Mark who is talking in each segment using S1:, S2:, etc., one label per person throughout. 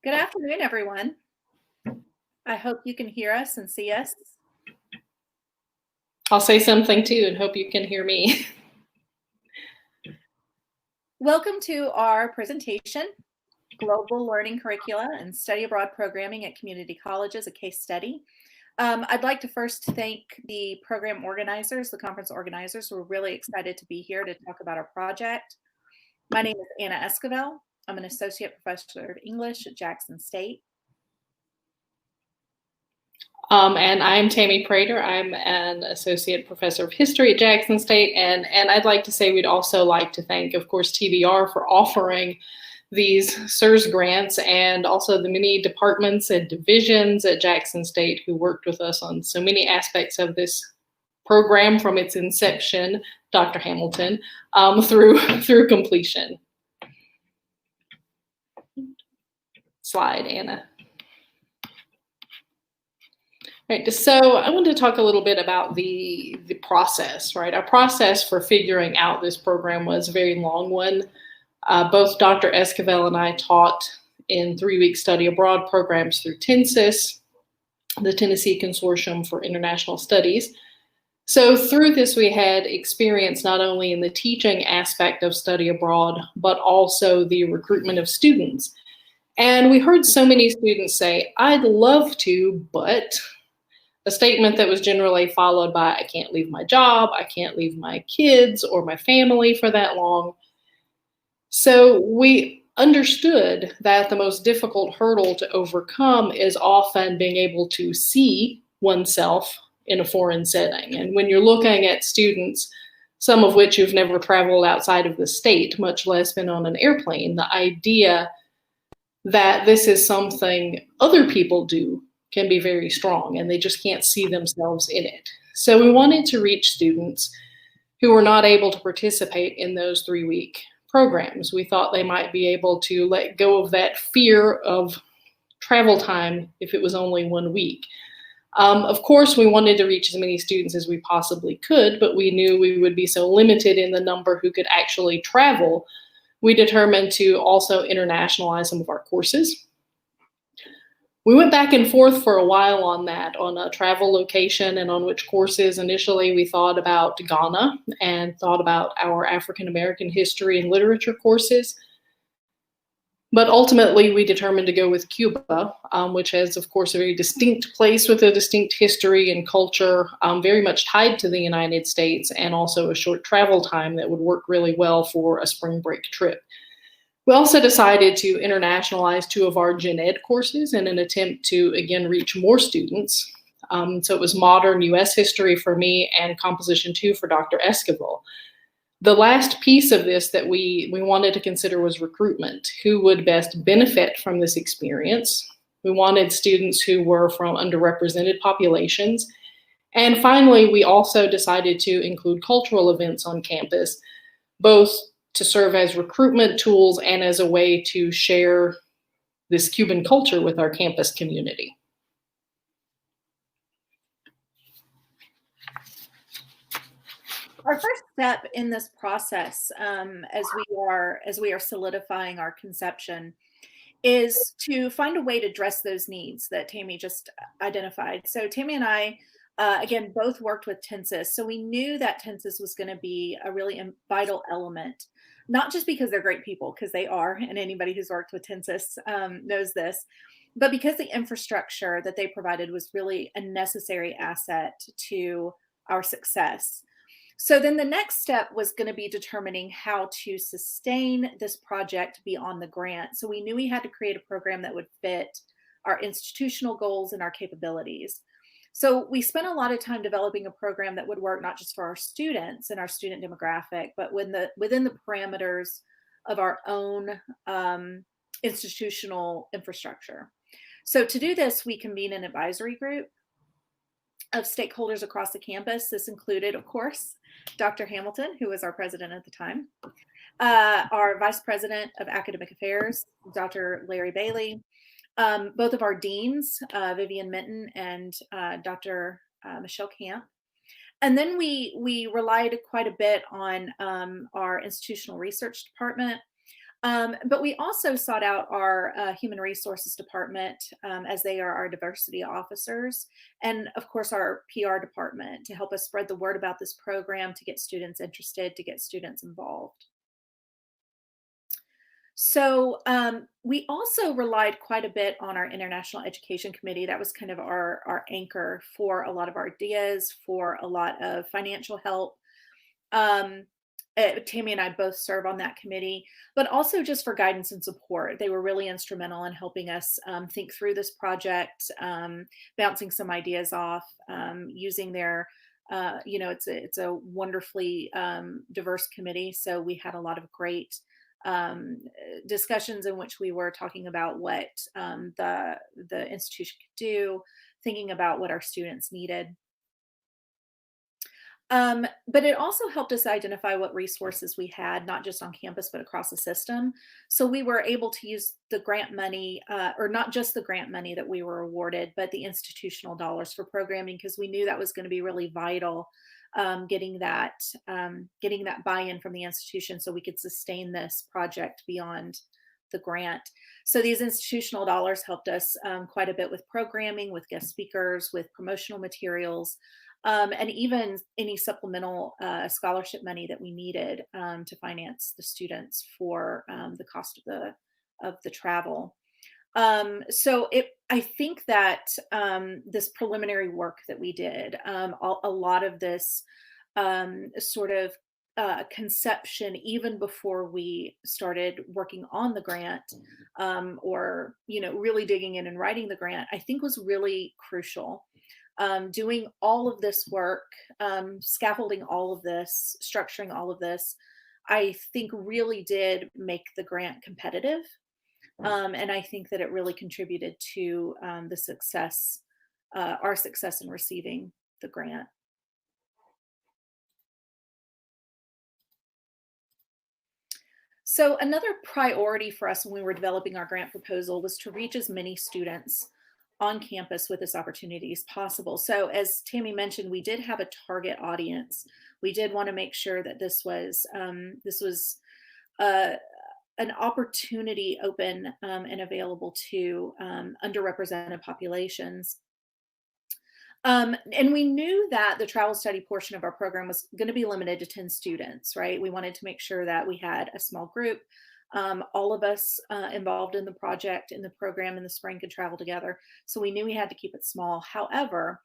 S1: Good afternoon, everyone. I hope you can hear us and see us.
S2: I'll say something too and hope you can hear me.
S1: Welcome to our presentation, Global Learning Curricula and Study Abroad Programming at Community Colleges, a Case Study. I'd like to first thank the program organizers, the conference organizers. We're really excited to be here to talk about our project. My name is Anna Esquivel. I'm an associate professor of English at Jackson State.
S2: And I'm Tammy Prater. I'm an associate professor of history at Jackson State. And I'd like to say we'd also like to thank, of course, TBR for offering these SERS grants and also the many departments and divisions at Jackson State who worked with us on so many aspects of this program from its inception, Dr. Hamilton, through completion. Slide, Anna. Right, so I want to talk a little bit about the process, right? Our process for figuring out this program was a very long one. Both Dr. Esquivel and I taught in 3-week study abroad programs through TNSIS, the Tennessee Consortium for International Studies. So through this, we had experience not only in the teaching aspect of study abroad, but also the recruitment of students. And we heard so many students say, I'd love to, but a statement that was generally followed by, I can't leave my job, I can't leave my kids or my family for that long. So we understood that the most difficult hurdle to overcome is often being able to see oneself in a foreign setting. And when you're looking at students, some of which who've never traveled outside of the state, much less been on an airplane, the idea that this is something other people do can be very strong, and they just can't see themselves in it. So we wanted to reach students who were not able to participate in those 3-week programs. We thought they might be able to let go of that fear of travel time if it was only 1 week. Of course, we wanted to reach as many students as we possibly could, but we knew we would be so limited in the number who could actually travel. We determined to also internationalize some of our courses. We went back and forth for a while on that, on a travel location and on which courses. Initially, we thought about Ghana and thought about our African American history and literature courses. But ultimately, we determined to go with Cuba, which has, of course, a very distinct place with a distinct history and culture, very much tied to the United States, and also a short travel time that would work really well for a spring break trip. We also decided to internationalize 2 of our gen ed courses in an attempt to, again, reach more students. So it was modern US history for me and composition 2 for Dr. Esquivel. The last piece of this that we wanted to consider was recruitment. Who would best benefit from this experience? We wanted students who were from underrepresented populations. And finally, we also decided to include cultural events on campus, both to serve as recruitment tools and as a way to share this Cuban culture with our campus community.
S1: Our first step in this process, as we are solidifying our conception, is to find a way to address those needs that Tammy just identified. So Tammy and I, again, both worked with TNSIS, so we knew that TNSIS was going to be a really vital element, not just because they're great people, because they are, and anybody who's worked with TNSIS knows this, but because the infrastructure that they provided was really a necessary asset to our success. So then the next step was going to be determining how to sustain this project beyond the grant. So we knew we had to create a program that would fit our institutional goals and our capabilities. So we spent a lot of time developing a program that would work not just for our students and our student demographic, but within the parameters of our own institutional infrastructure. So to do this, we convened an advisory group of stakeholders across the campus. This included, of course, Dr. Hamilton, who was our president at the time, our vice president of academic affairs, Dr. Larry Bailey, both of our deans, Vivian Minton and Dr. Michelle Camp. And then we relied quite a bit on our institutional research department. But we also sought out our human resources department, as they are our diversity officers, and of course our PR department to help us spread the word about this program, to get students interested, to get students involved. So we also relied quite a bit on our International Education Committee. That was kind of our anchor for a lot of our ideas, for a lot of financial help. Um, Tammy and I both serve on that committee, but also just for guidance and support. They were really instrumental in helping us think through this project, bouncing some ideas off, using their, it's a wonderfully diverse committee. So we had a lot of great discussions in which we were talking about what the institution could do, thinking about what our students needed. But it also helped us identify what resources we had, not just on campus, but across the system. So we were able to use the grant money, or not just the grant money that we were awarded, but the institutional dollars for programming, because we knew that was going to be really vital, getting that buy-in from the institution so we could sustain this project beyond the grant. So these institutional dollars helped us quite a bit with programming, with guest speakers, with promotional materials, and even any supplemental scholarship money that we needed to finance the students for the cost of the travel. I think that this preliminary work that we did, a lot of this sort of conception, even before we started working on the grant, or really digging in and writing the grant, I think was really crucial. Doing all of this work, scaffolding all of this, structuring all of this, I think really did make the grant competitive. And I think that it really contributed to the success, our success in receiving the grant. So another priority for us when we were developing our grant proposal was to reach as many students on campus with this opportunity as possible. So as Tammy mentioned, we did have a target audience. We did want to make sure that this was an opportunity open and available to underrepresented populations. And we knew that the travel study portion of our program was going to be limited to 10 students, right? We wanted to make sure that we had a small group. All of us involved in the project, in the program in the spring could travel together. So we knew we had to keep it small. However,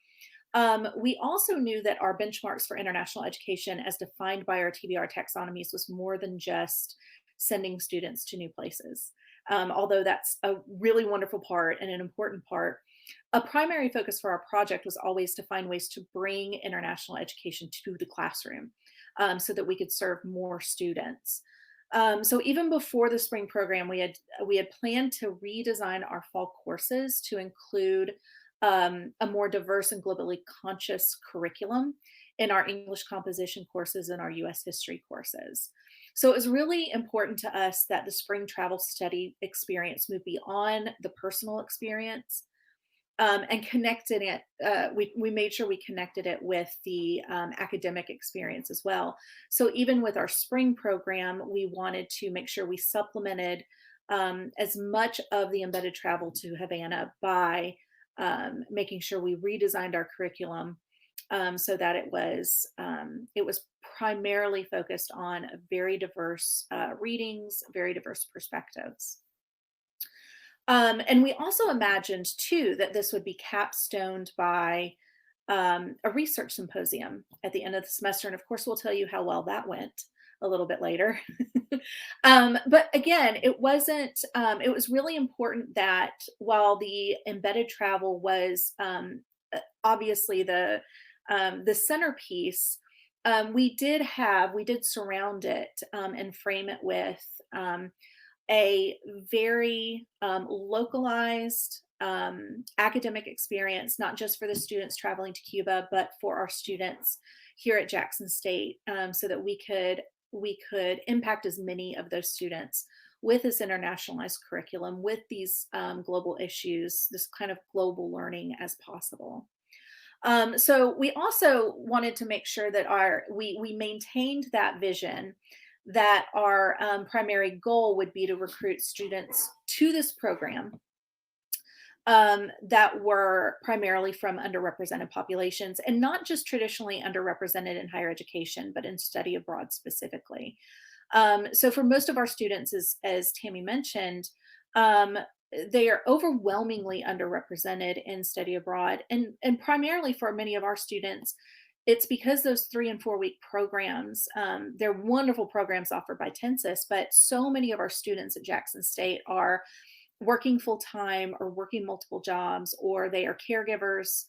S1: we also knew that our benchmarks for international education as defined by our TBR taxonomies was more than just sending students to new places. Although that's a really wonderful part and an important part, a primary focus for our project was always to find ways to bring international education to the classroom, so that we could serve more students. So even before the spring program, we had planned to redesign our fall courses to include a more diverse and globally conscious curriculum in our English composition courses and our US history courses. So it was really important to us that the spring travel study experience move beyond the personal experience, and connected it. We made sure we connected it with the academic experience as well. So even with our spring program, we wanted to make sure we supplemented as much of the embedded travel to Havana by making sure we redesigned our curriculum, so that it was primarily focused on very diverse readings, very diverse perspectives. And we also imagined too that this would be capstoned by a research symposium at the end of the semester. And of course, we'll tell you how well that went a little bit later. But again, it was really important that while the embedded travel was obviously the centerpiece, we did surround it and frame it with a very localized academic experience, not just for the students traveling to Cuba, but for our students here at Jackson State, so that we could impact as many of those students with this internationalized curriculum, with these global issues, this kind of global learning as possible. So we also wanted to make sure that we maintained that vision, that our primary goal would be to recruit students to this program that were primarily from underrepresented populations, and not just traditionally underrepresented in higher education, but in study abroad specifically. So for most of our students, as Tammy mentioned, um, they are overwhelmingly underrepresented in study abroad, and primarily for many of our students, it's because those 3 and 4 week programs, they're wonderful programs offered by Tensis, but so many of our students at Jackson State are working full time or working multiple jobs, or they are caregivers.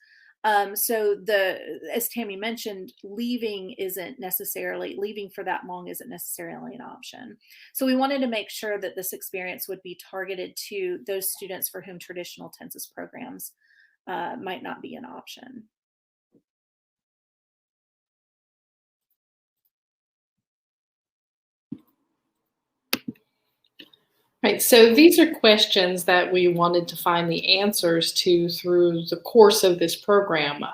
S1: So as Tammy mentioned, leaving for that long isn't necessarily an option. So we wanted to make sure that this experience would be targeted to those students for whom traditional Tensis programs might not be an option.
S2: Right, so these are questions that we wanted to find the answers to through the course of this program.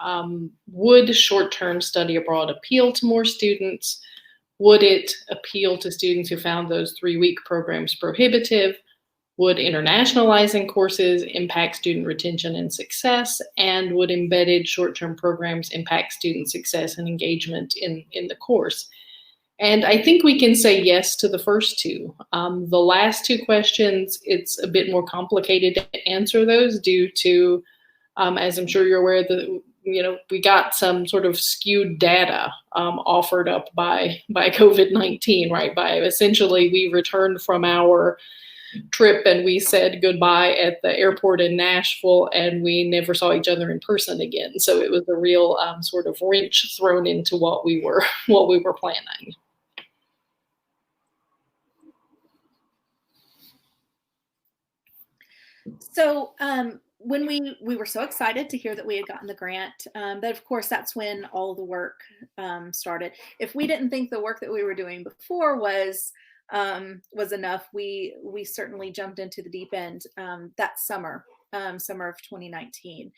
S2: Would short-term study abroad appeal to more students? Would it appeal to students who found those 3-week programs prohibitive? Would internationalizing courses impact student retention and success? And would embedded short-term programs impact student success and engagement in the course? And I think we can say yes to the first two. The last two questions, it's a bit more complicated to answer those due to, as I'm sure you're aware, we got some sort of skewed data offered up by COVID-19, right? By essentially, we returned from our trip and we said goodbye at the airport in Nashville, and we never saw each other in person again. So it was a real sort of wrench thrown into what we were planning.
S1: So when we were so excited to hear that we had gotten the grant, but of course that's when all the work started. If we didn't think the work that we were doing before was enough, we certainly jumped into the deep end that summer of 2019.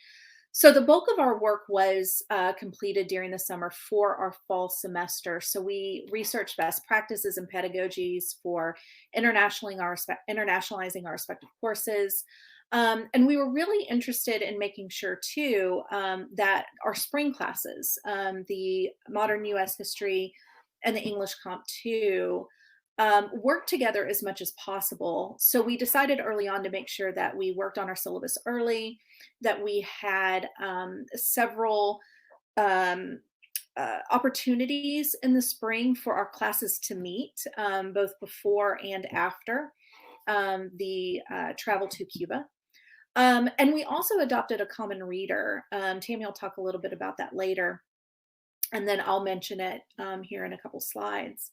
S1: So the bulk of our work was completed during the summer for our fall semester. So we researched best practices and pedagogies for internationalizing our respective courses. And we were really interested in making sure too that our spring classes, the modern US history and the English Comp 2, work together as much as possible. So we decided early on to make sure that we worked on our syllabus early, that we had several opportunities in the spring for our classes to meet, both before and after the travel to Cuba. And we also adopted a common reader. Tammy will talk a little bit about that later, and then I'll mention it here in a couple slides.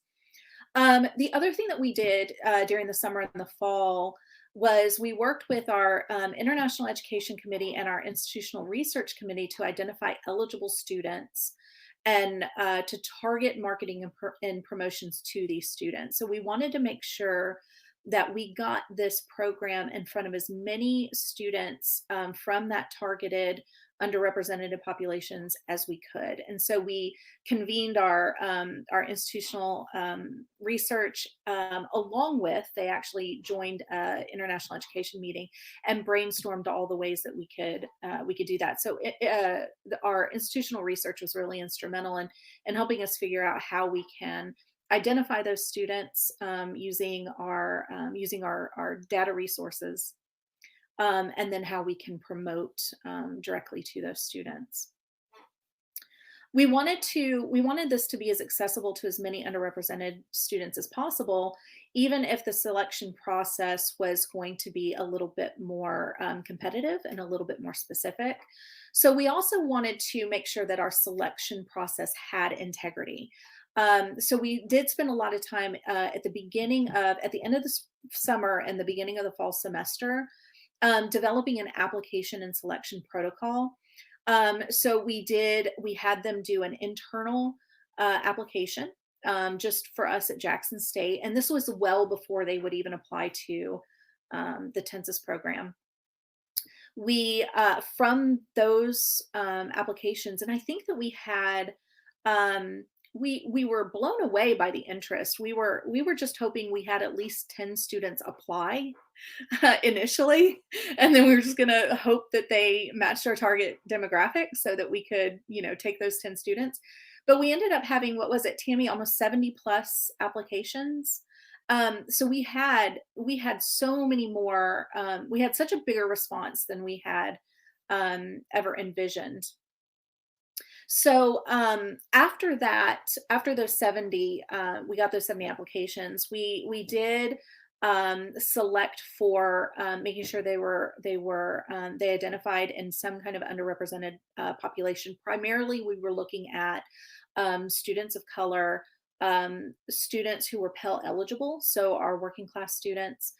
S1: The other thing that we did during the summer and the fall was we worked with our International Education Committee and our Institutional Research Committee to identify eligible students and to target marketing and promotions to these students. So we wanted to make sure that we got this program in front of as many students from that targeted underrepresented populations as we could. And so we convened our institutional research along with, they actually joined an international education meeting and brainstormed all the ways that we could do that. So our institutional research was really instrumental in helping us figure out how we can identify those students using our data resources, and then how we can promote directly to those students. We wanted this to be as accessible to as many underrepresented students as possible, even if the selection process was going to be a little bit more competitive and a little bit more specific. So we also wanted to make sure that our selection process had integrity. So we did spend a lot of time at the end of the summer and the beginning of the fall semester developing an application and selection protocol. So we had them do an internal application just for us at Jackson State. And this was well before they would even apply to the Tensis program. We, from those applications, and I think that we we were blown away by the interest. We were just hoping we had at least 10 students apply initially, and then we were just going to hope that they matched our target demographic so that we could, take those 10 students. But we ended up having, what was it, Tammy, almost 70 plus applications. So we had so many more. We had such a bigger response than we had ever envisioned. So after that, after those 70, we got those 70 applications. We did select for making sure they identified in some kind of underrepresented population. Primarily, we were looking at students of color, students who were Pell eligible, so our working class students.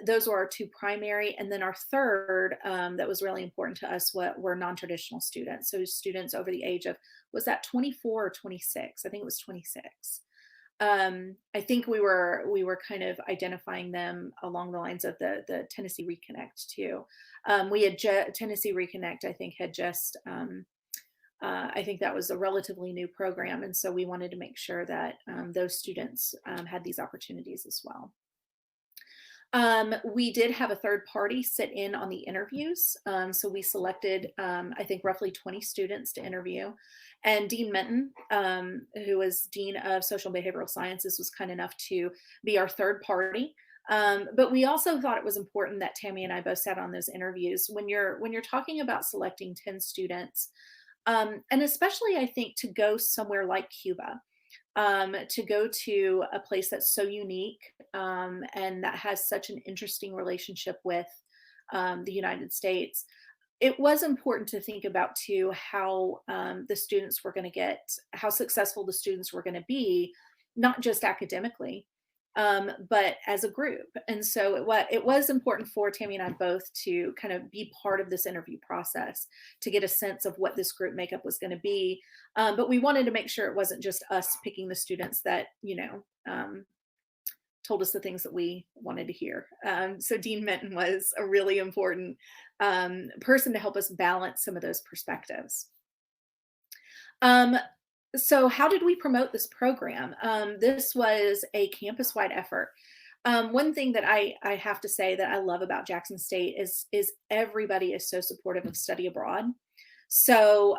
S1: Those were our two primary. And then our third, that was really important to us, were non-traditional students. So students over the age of, was that 24 or 26? I think it was 26. I think we were kind of identifying them along the lines of the Tennessee Reconnect too. We had Tennessee Reconnect, I think, had just, I think that was a relatively new program. And so we wanted to make sure that those students had these opportunities as well. We did have a third party sit in on the interviews. So we selected, I think, roughly 20 students to interview. And Dean Minton, who was Dean of Social and Behavioral Sciences, was kind enough to be our third party. But we also thought it was important that Tammy and I both sat on those interviews. When you're talking about selecting 10 students, and especially I think to go somewhere like Cuba, to go to a place that's so unique and that has such an interesting relationship with the United States, it was important to think about too how the students were going to get, how successful the students were going to be, not just academically, but as a group. And so it was important for Tammy and I both to kind of be part of this interview process to get a sense of what this group makeup was going to be. But we wanted to make sure it wasn't just us picking the students that, told us the things that we wanted to hear. So Dean Minton was a really important person to help us balance some of those perspectives. So how did we promote this program? This was a campus-wide effort. One thing that I have to say that I love about Jackson State is everybody is so supportive of study abroad. So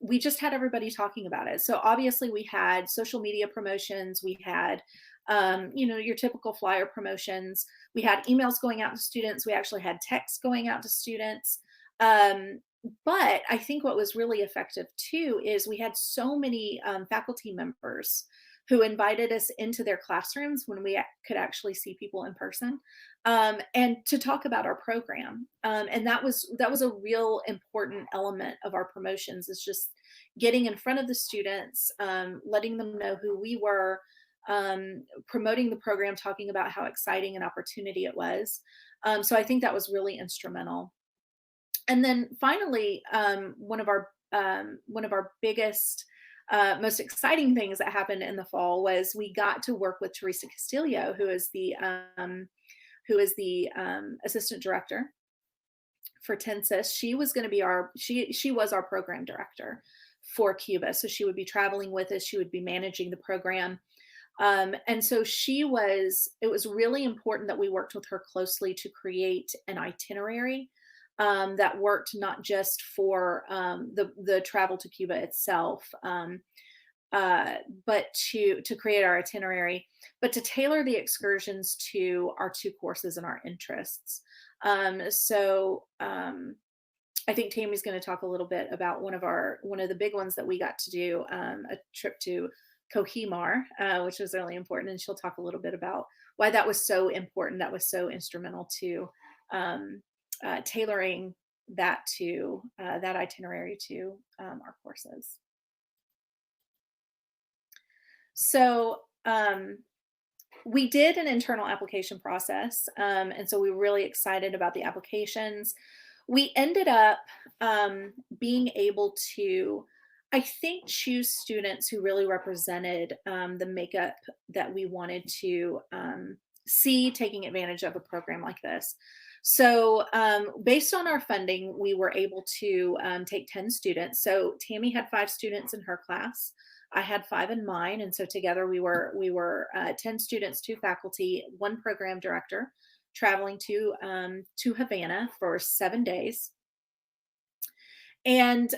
S1: we just had everybody talking about it. So obviously we had social media promotions, we had your typical flyer promotions, we had emails going out to students, we actually had texts going out to students. But I think what was really effective too is we had so many faculty members who invited us into their classrooms when we could actually see people in person, and to talk about our program. And that was a real important element of our promotions, is just getting in front of the students, letting them know who we were, promoting the program, talking about how exciting an opportunity it was. So I think that was really instrumental. And then finally, one of our biggest, most exciting things that happened in the fall was we got to work with Teresa Castillo, who is the assistant director for TENSIS. She was going to be she was our program director for Cuba. So she would be traveling with us. She would be managing the program. And so it was really important that we worked with her closely to create an itinerary that worked not just for the travel to Cuba itself, but to create our itinerary, but to tailor the excursions to our two courses and our interests. So I think Tammy's going to talk a little bit about one of the big ones that we got to do, a trip to Kohimar, which was really important, and she'll talk a little bit about why that was so important, that was so instrumental to tailoring that itinerary to our courses. So we did an internal application process, and so we were really excited about the applications. We ended up being able to, I think, choose students who really represented the makeup that we wanted to see taking advantage of a program like this. So, based on our funding, we were able to take 10 students. So Tammy had 5 students in her class. I had 5 in mine, and so together we were 10 students, 2 faculty, 1 program director, traveling to Havana for 7 days. And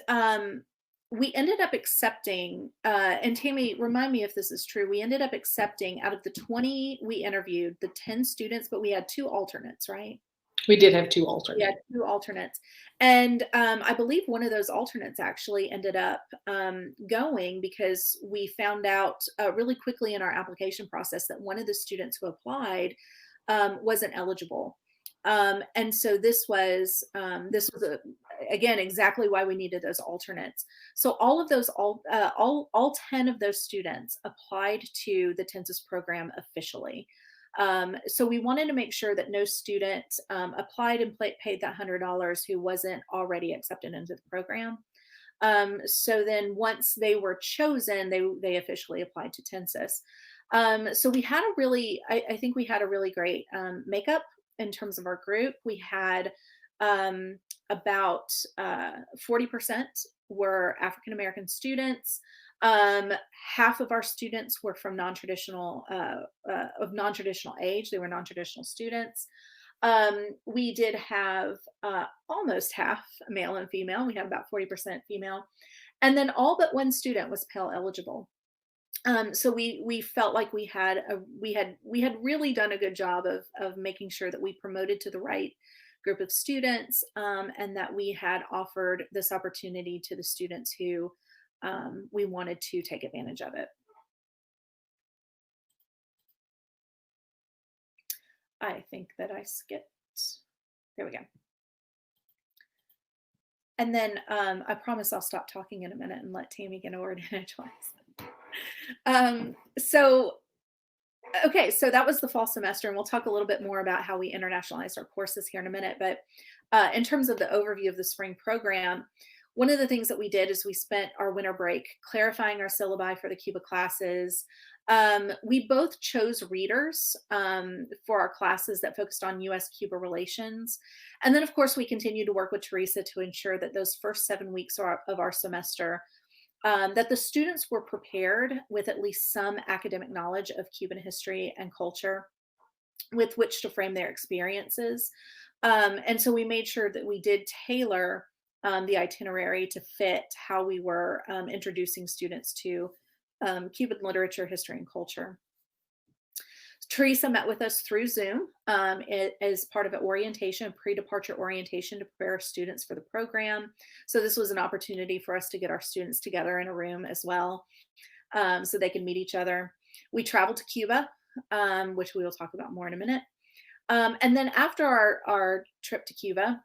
S1: we ended up accepting, and Tammy, remind me if this is true. We ended up accepting out of the 20 we interviewed, the 10 students, but we had 2 alternates, right?
S2: We did have 2
S1: We had
S2: alternates.
S1: 2 alternates. And I believe one of those alternates actually ended up going because we found out really quickly in our application process that one of the students who applied wasn't eligible. And so this was again exactly why we needed those alternates. So all of those all 10 of those students applied to the Tenses program officially. So we wanted to make sure that no student applied and paid that $100 who wasn't already accepted into the program. So then once they were chosen, they officially applied to Tensis. So we had I think we had a really great makeup in terms of our group. We had about 40% were African American students. Half of our students were from of non-traditional age. They were non-traditional students. We did have almost half male and female. We had about 40% female, and then all but 1 student was Pell eligible. So we felt like we had really done a good job of making sure that we promoted to the right group of students, and that we had offered this opportunity to the students who we wanted to take advantage of it. I think that I skipped. There we go. And then I promise I'll stop talking in a minute and let Tammy get a word in edgewise. Okay, so that was the fall semester, and we'll talk a little bit more about how we internationalized our courses here in a minute. But in terms of the overview of the spring program, one of the things that we did is we spent our winter break clarifying our syllabi for the Cuba classes. We both chose readers for our classes that focused on U.S.-Cuba relations. And then, of course, we continued to work with Teresa to ensure that those first 7 weeks of our semester, that the students were prepared with at least some academic knowledge of Cuban history and culture with which to frame their experiences. And so we made sure that we did tailor the itinerary to fit how we were introducing students to Cuban literature, history, and culture. Teresa met with us through Zoom as part of an orientation, pre-departure orientation to prepare students for the program. So this was an opportunity for us to get our students together in a room as well, so they can meet each other. We traveled to Cuba, which we will talk about more in a minute. And then after our trip to Cuba,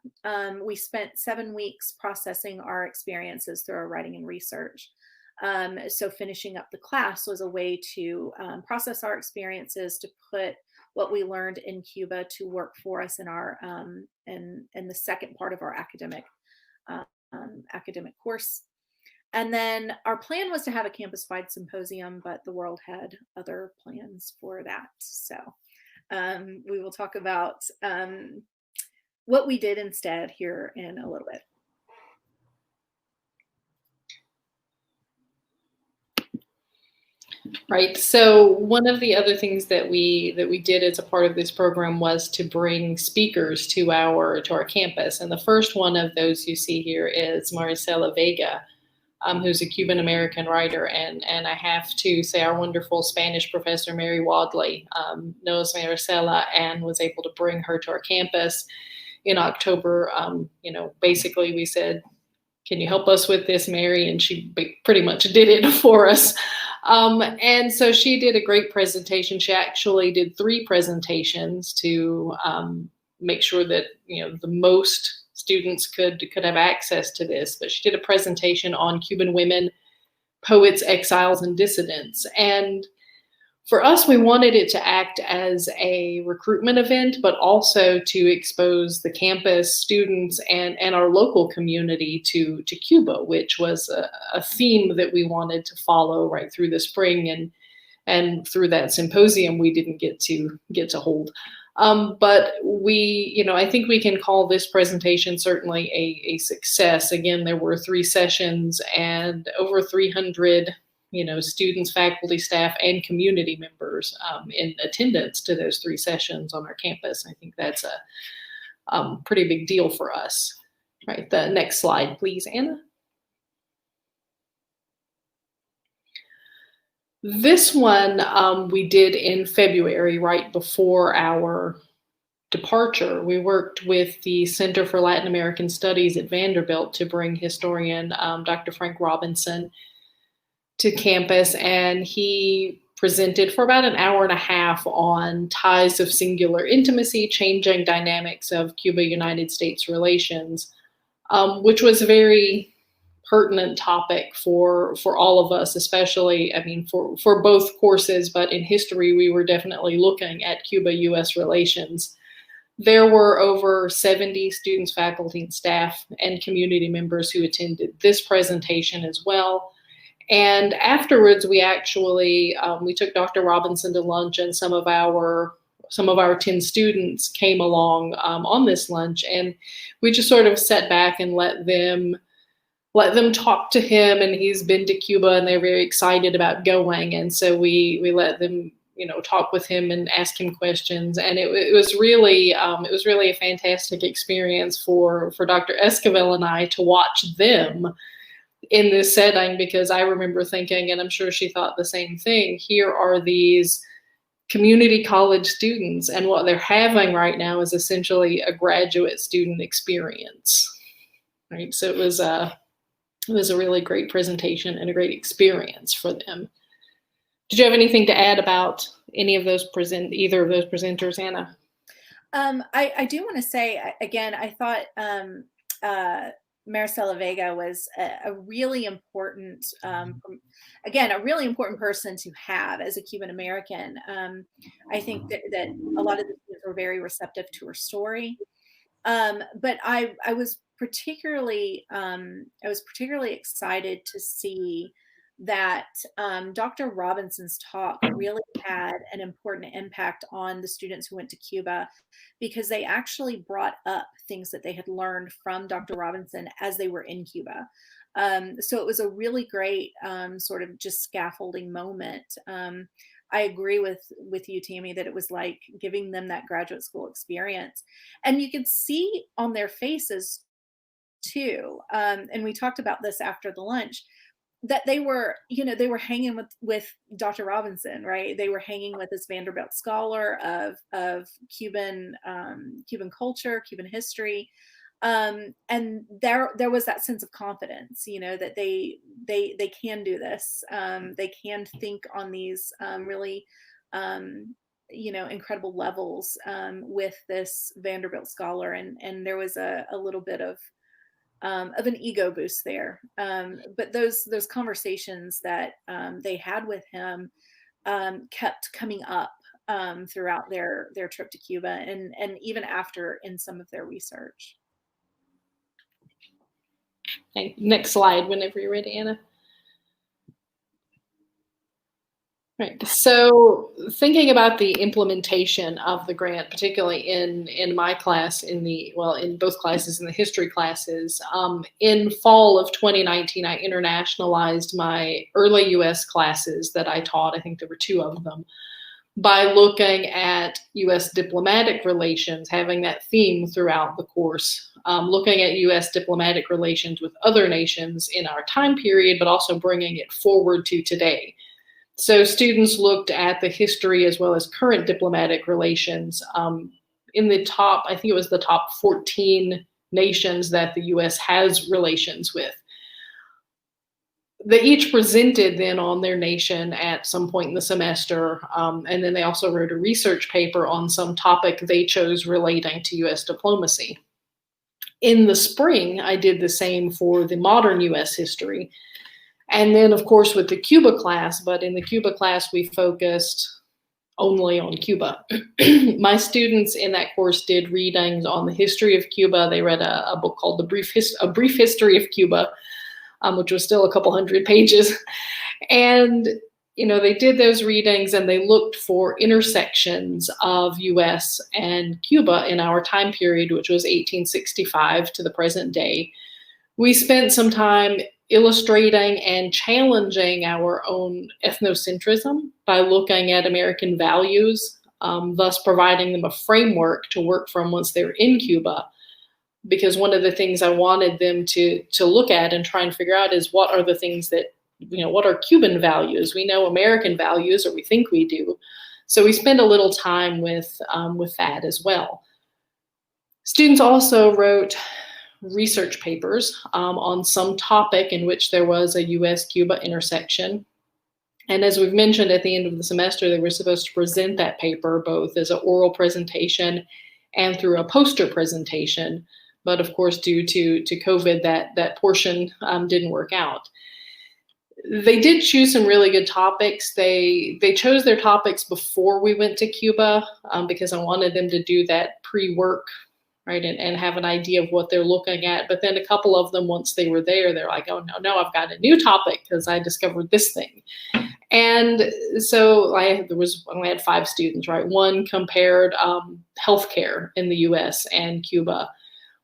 S1: we spent 7 weeks processing our experiences through our writing and research. So finishing up the class was a way to process our experiences, to put what we learned in Cuba to work for us in our in the second part of our academic course. And then our plan was to have a campus-wide symposium, but the world had other plans for that. So we will talk about what we did instead here in a little bit.
S2: Right. So one of the other things that we did as a part of this program was to bring speakers to our campus. And the first one of those you see here is Maricela Vega, who's a Cuban American writer. And I have to say our wonderful Spanish professor, Mary Wadley, knows Maricela and was able to bring her to our campus in October. Basically we said, can you help us with this, Mary? And she pretty much did it for us. And so she did a great presentation. She actually did 3 presentations to make sure that the most students could have access to this. But she did a presentation on Cuban women, poets, exiles, and dissidents. And for us, we wanted it to act as a recruitment event, but also to expose the campus, students, and our local community to Cuba, which was a theme that we wanted to follow right through the spring, and through that symposium we didn't get to hold. But I think we can call this presentation certainly a success. Again, there were 3 sessions and over 300, students, faculty, staff, and community members in attendance to those 3 sessions on our campus. I think that's a pretty big deal for us. Right, the next slide, please, Anna. This one we did in February, right before our departure. We worked with the Center for Latin American Studies at Vanderbilt to bring historian Dr. Frank Robinson to campus, and he presented for about an hour and a half on ties of singular intimacy, changing dynamics of Cuba-United States relations, which was a very pertinent topic for all of us, especially, for both courses, but in history, we were definitely looking at Cuba-US relations. There were over 70 students, faculty, and staff, and community members who attended this presentation as well. And afterwards, we actually, we took Dr. Robinson to lunch, and some of our 10 students came along on this lunch, and we just sort of sat back and let them talk to him. And he's been to Cuba, and they're very excited about going. And so we let them, talk with him and ask him questions. And it was really a fantastic experience for Dr. Esquivel and I to watch them in this setting, because I remember thinking, and I'm sure she thought the same thing, here are these community college students, and what they're having right now is essentially a graduate student experience, right? So it was a really great presentation and a great experience for them. Did you have anything to add about either of those presenters, Anna?
S1: I do want to say, again, I thought Maricela Vega was a really important, a really important person to have as a Cuban American. I think that a lot of the students were very receptive to her story. But I was particularly excited to see that Dr. Robinson's talk really had an important impact on the students who went to Cuba, because they actually brought up things that they had learned from Dr. Robinson as they were in Cuba. So it was a really great sort of just scaffolding moment. I agree with you, Tammy, that it was like giving them that graduate school experience. And you could see on their faces too, and we talked about this after the lunch, that they were hanging with Dr. Robinson, right? They were hanging with this Vanderbilt scholar of Cuban culture, Cuban history. And there was that sense of confidence, that they can do this. They can think on these really, incredible levels with this Vanderbilt scholar. And there was a little bit of an ego boost there. But those conversations that they had with him kept coming up throughout their trip to Cuba, and even after in some of their research.
S2: Okay, next slide whenever you're ready, Anna. Right. So thinking about the implementation of the grant, particularly in my class, in both classes, in the history classes, in fall of 2019, I internationalized my early U.S. classes that I taught. I think there were 2 of them, by looking at U.S. diplomatic relations, having that theme throughout the course, looking at U.S. diplomatic relations with other nations in our time period, but also bringing it forward to today. So students looked at the history as well as current diplomatic relations in the top, I think it was the top 14 nations that the U.S. has relations with. They each presented then on their nation at some point in the semester, and then they also wrote a research paper on some topic they chose relating to U.S. diplomacy. In the spring, I did the same for the modern U.S. history. And then, of course, with the Cuba class, but in the Cuba class, we focused only on Cuba. My students in that course did readings on the history of Cuba. They read a book called A Brief History of Cuba, which was still a couple hundred pages. And they did those readings and they looked for intersections of US and Cuba in our time period, which was 1865 to the present day. We spent some time illustrating and challenging our own ethnocentrism by looking at American values, thus providing them a framework to work from once they're in Cuba. Because one of the things I wanted them to look at and try and figure out is what are the things that, what are Cuban values? We know American values, or we think we do. So we spend a little time with that as well. Students also wrote research papers on some topic in which there was a US-Cuba intersection. And as we've mentioned at the end of the semester, they were supposed to present that paper both as an oral presentation and through a poster presentation. But of course, due to COVID, that portion didn't work out. They did choose some really good topics. They chose their topics before we went to Cuba because I wanted them to do that pre-work, right, and have an idea of what they're looking at. But then a couple of them, once they were there, they're like, oh, no, I've got a new topic because I discovered this thing. And so I had 5 students, right? One compared healthcare in the US and Cuba.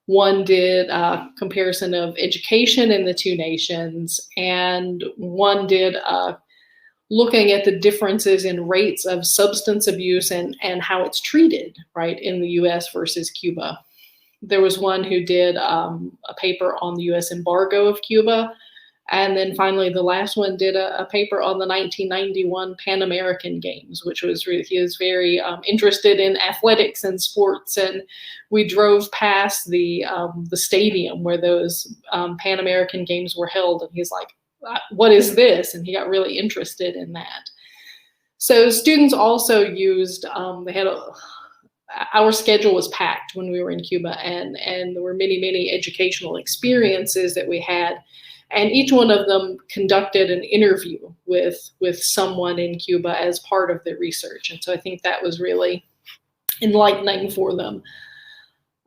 S2: One did a comparison of education in the two nations, and one did looking at the differences in rates of substance abuse and how it's treated, right, in the US versus Cuba. There was one who did a paper on the US embargo of Cuba. And then finally, the last one did a paper on the 1991 Pan American Games, which was really, he was very interested in athletics and sports. And we drove past the stadium where those Pan American Games were held. And he's like, what is this? And he got really interested in that. So students also used, our schedule was packed when we were in Cuba, and there were many, many educational experiences that we had. And each one of them conducted an interview with someone in Cuba as part of their research. And so I think that was really enlightening for them.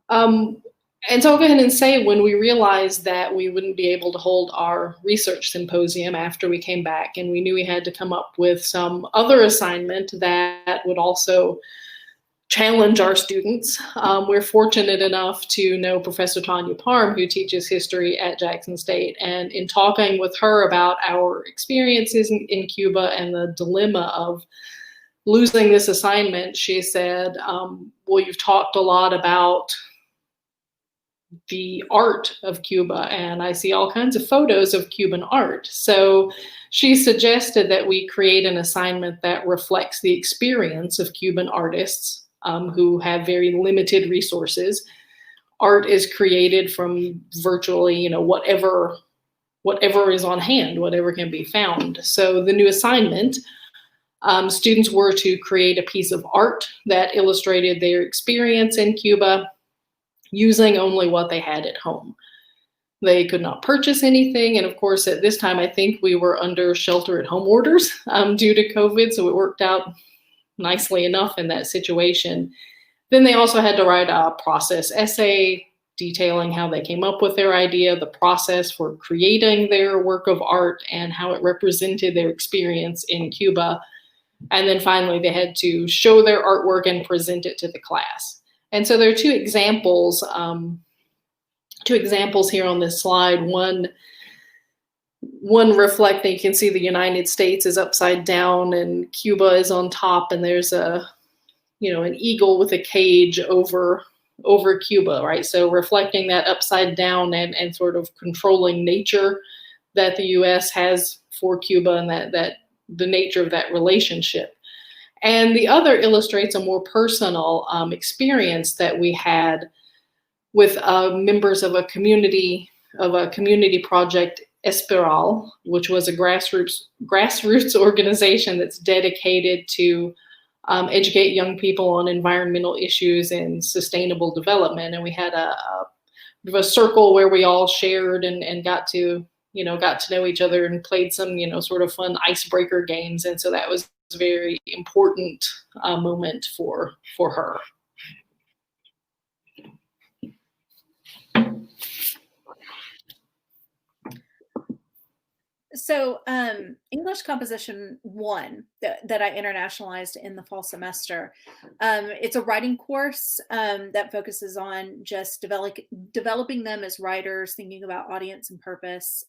S2: And so I'll go ahead and say, when we realized that we wouldn't be able to hold our research symposium after we came back, and we knew we had to come up with some other assignment that would also challenge our students. We're fortunate enough to know Professor Tanya Parm, who teaches history at Jackson State. And in talking with her about our experiences in Cuba and the dilemma of losing this assignment, she said, well, you've talked a lot about the art of Cuba, and I see all kinds of photos of Cuban art. So she suggested that we create an assignment that reflects the experience of Cuban artists who have very limited resources. Art is created from virtually, whatever is on hand, whatever can be found. So the new assignment, students were to create a piece of art that illustrated their experience in Cuba using only what they had at home. They could not purchase anything. And of course, at this time, I think we were under shelter-at-home orders due to COVID, so it worked out nicely enough in that situation. Then they also had to write a process essay detailing how they came up with their idea, the process for creating their work of art, and how it represented their experience in Cuba. And then finally, they had to show their artwork and present it to the class. And so there are two examples here on this slide. One reflecting, you can see the United States is upside down and Cuba is on top, and there's an eagle with a cage over Cuba, right? So reflecting that upside down and sort of controlling nature that the US has for Cuba, and that the nature of that relationship. And the other illustrates a more personal experience that we had with members of a community project, Espiral, which was a grassroots organization that's dedicated to educate young people on environmental issues and sustainable development. And we had a circle where we all shared and got to know each other and played some, sort of fun icebreaker games. And so that was a very important moment for her.
S1: So, English composition one that I internationalized in the fall semester. It's a writing course that focuses on just developing them as writers, thinking about audience and purpose.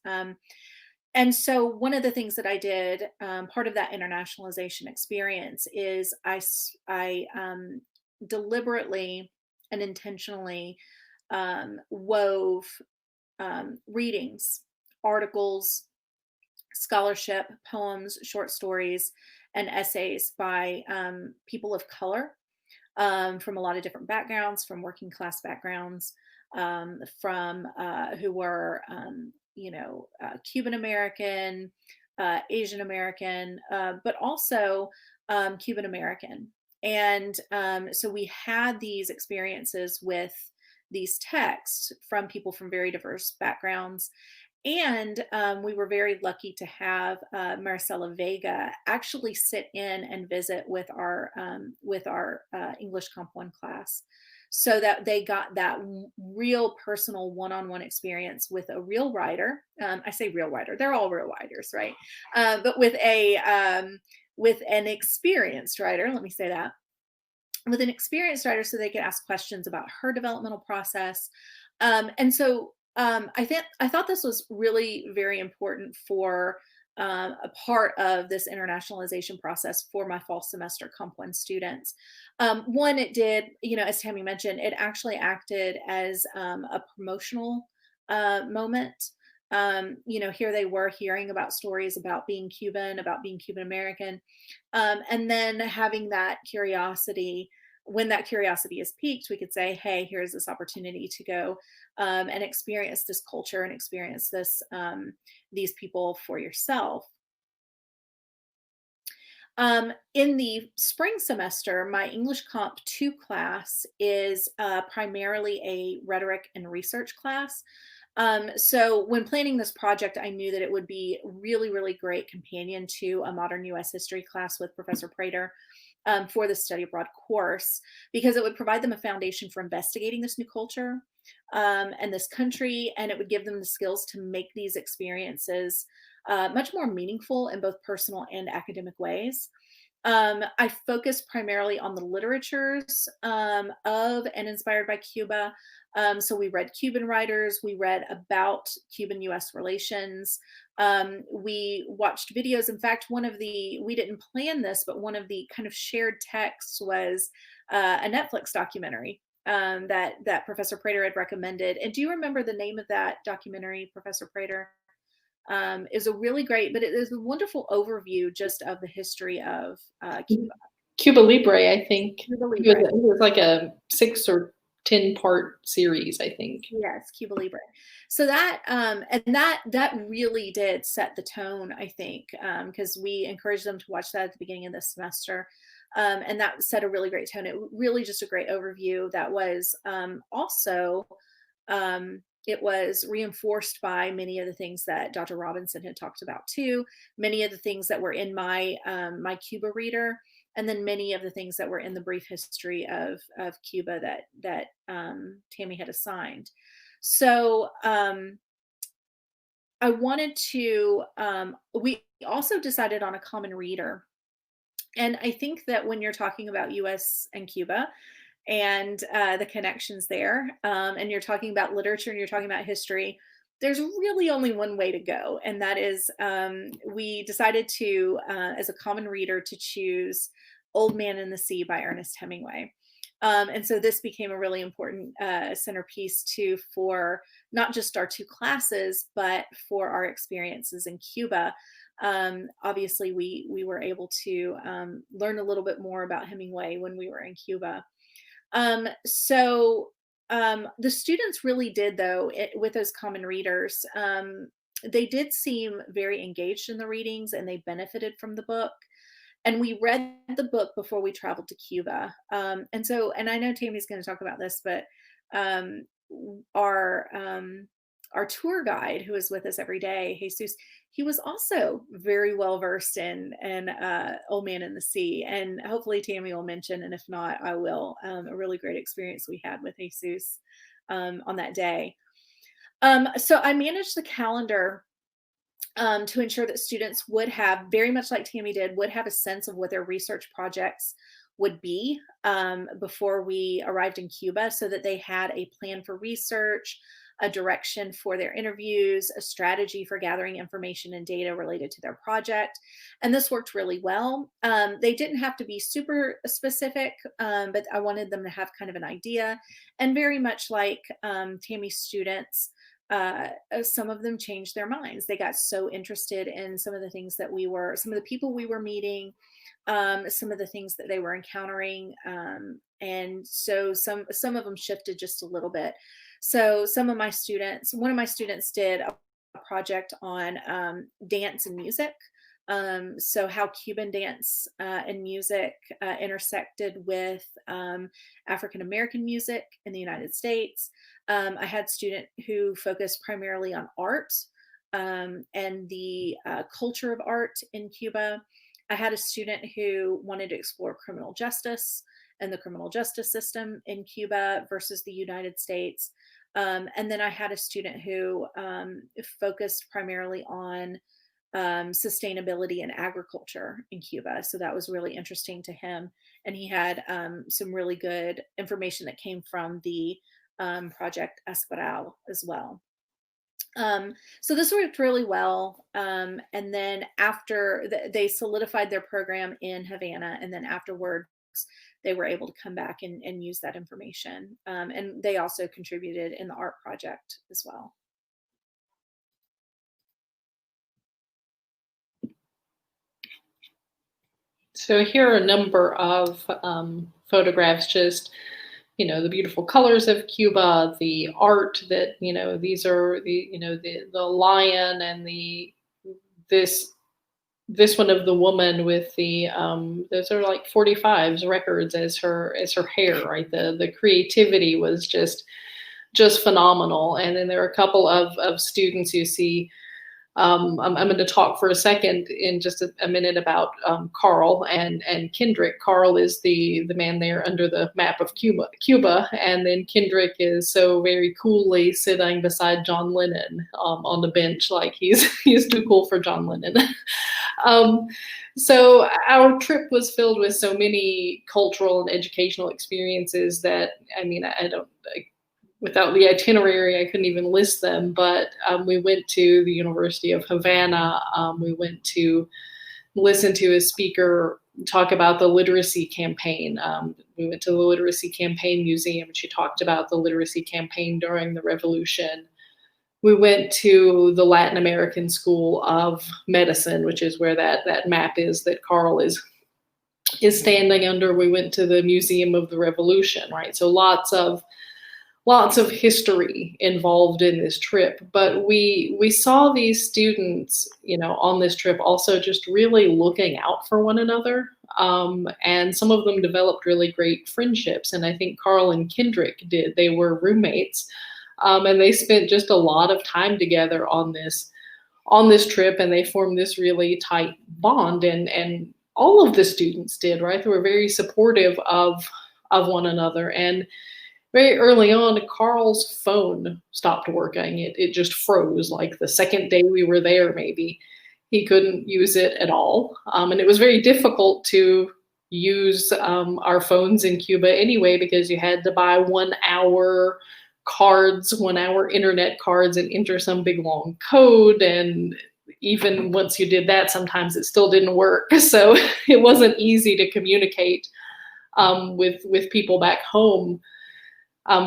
S1: And so, one of the things that I did, part of that internationalization experience, is I deliberately and intentionally wove readings, articles, scholarship, poems, short stories, and essays by people of color from a lot of different backgrounds, from working class backgrounds, from who were, Cuban American, Asian American, but also Cuban American. And so we had these experiences with these texts from people from very diverse backgrounds, and we were very lucky to have Maricela Vega actually sit in and visit with our English Comp One class, so that they got that real personal one-on-one experience with a real writer. I say real writer; they're all real writers, right? But with an experienced writer. Let me say that, with an experienced writer, so they could ask questions about her developmental process. And so I thought this was really very important for a part of this internationalization process for my fall semester Comp One students. One, it did, as Tammy mentioned, it actually acted as a promotional moment. Here they were hearing about stories about being Cuban, about being Cuban American, and then having that curiosity. When that curiosity is piqued, we could say, hey, here's this opportunity to go and experience this culture and experience these people for yourself. In the spring semester, my English Comp 2 class is primarily a rhetoric and research class. So when planning this project, I knew that it would be really, really great companion to a modern US history class with Professor Prater for the study abroad course, because it would provide them a foundation for investigating this new culture and this country, and it would give them the skills to make these experiences much more meaningful in both personal and academic ways. I focused primarily on the literatures of and inspired by Cuba. So we read Cuban writers, we read about Cuban US relations, we watched videos. In fact, we didn't plan this, but one of the kind of shared texts was a Netflix documentary that Professor Prater had recommended. And do you remember the name of that documentary, Professor Prater? Is a really great, but it is a wonderful overview just of the history of Cuba.
S2: Cuba Libre, I think.
S1: Cuba Libre.
S2: It was like a 6 or 10-part series, I think.
S1: Yes, Cuba Libre. So that really did set the tone, I think, because we encouraged them to watch that at the beginning of this semester. And that set a really great tone. It really just a great overview that was also it was reinforced by many of the things that Dr. Robinson had talked about too, many of the things that were in my my Cuba reader, and then many of the things that were in the brief history of Cuba that Tammy had assigned. So I wanted to. We also decided on a common reader, and I think that when you're talking about U.S. and Cuba, and the connections there, and you're talking about literature and you're talking about history, there's really only one way to go, and that is we decided to, as a common reader, to choose Old Man in the Sea by Ernest Hemingway. And so this became a really important centerpiece too for not just our two classes, but for our experiences in Cuba. Obviously, we were able to learn a little bit more about Hemingway when we were in Cuba. The students really did, though, with those common readers, they did seem very engaged in the readings and they benefited from the book. And we read the book before we traveled to Cuba. And I know Tammy's going to talk about this, but um, our our tour guide who is with us every day, Jesus, he was also very well versed in Old Man in the Sea. And hopefully Tammy will mention, and if not, I will, a really great experience we had with Jesus on that day. So I managed the calendar to ensure that students would have, very much like Tammy did, would have a sense of what their research projects would be before we arrived in Cuba, so that they had a plan for research, a direction for their interviews, a strategy for gathering information and data related to their project. And this worked really well. They didn't have to be super specific, but I wanted them to have kind of an idea. And very much like Tammy's students, some of them changed their minds. They got so interested in some of the things that some of the people we were meeting, some of the things that they were encountering, and so some of them shifted just a little bit. So one of my students did a project on dance and music. So how Cuban dance and music intersected with African American music in the United States. I had a student who focused primarily on art and the culture of art in Cuba. I had a student who wanted to explore criminal justice and the criminal justice system in Cuba versus the United States. And then I had a student who focused primarily on sustainability and agriculture in Cuba. So that was really interesting to him. And he had some really good information that came from the Project Esperal as well. So this worked really well. And then after they solidified their program in Havana, and then afterwards, they were able to come back and use that information. And they also contributed in the art project as well.
S2: So here are a number of photographs, just, the beautiful colors of Cuba, the art that, these are the lion, and this one of the woman with the those are like 45s records as her hair, right? The creativity was just phenomenal. And then there are a couple of students you see. I'm going to talk for a second in just a minute about Carl and Kendrick. Carl is the man there under the map of Cuba, and then Kendrick is so very coolly sitting beside John Lennon on the bench, like he's too cool for John Lennon. So our trip was filled with so many cultural and educational experiences that, without the itinerary, I couldn't even list them, but we went to the University of Havana. We went to listen to a speaker talk about the literacy campaign. We went to the Literacy Campaign Museum, and she talked about the literacy campaign during the revolution. We went to the Latin American School of Medicine, which is where that map is that Carl is standing under. We went to the Museum of the Revolution, right? So lots of history involved in this trip, but we saw these students, on this trip also just really looking out for one another. And some of them developed really great friendships. And I think Carl and Kendrick did. They were roommates, and they spent just a lot of time together on this trip, and they formed this really tight bond. And all of the students did, right? They were very supportive of one another. And very early on, Carl's phone stopped working. It just froze. Like the second day we were there, maybe he couldn't use it at all. And it was very difficult to use our phones in Cuba anyway, because you had to buy 1 hour cards, 1 hour internet cards, and enter some big long code. And even once you did that, sometimes it still didn't work. So it wasn't easy to communicate with people back home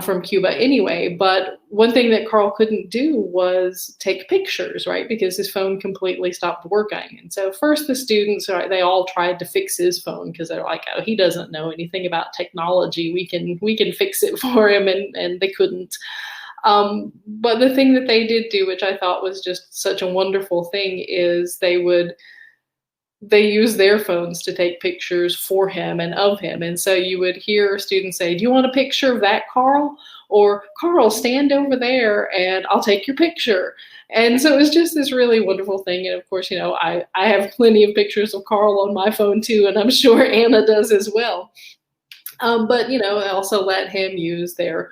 S2: from Cuba anyway. But one thing that Carl couldn't do was take pictures, right? Because his phone completely stopped working. And so first the students, they all tried to fix his phone, because they're like, oh, he doesn't know anything about technology. We can fix it for him. And they couldn't. But the thing that they did do, which I thought was just such a wonderful thing, is they use their phones to take pictures for him and of him. And so you would hear students say, do you want a picture of that, Carl? Or, Carl, stand over there and I'll take your picture. And so it was just this really wonderful thing. And of course, I have plenty of pictures of Carl on my phone too, and I'm sure Anna does as well. But, I also let him use their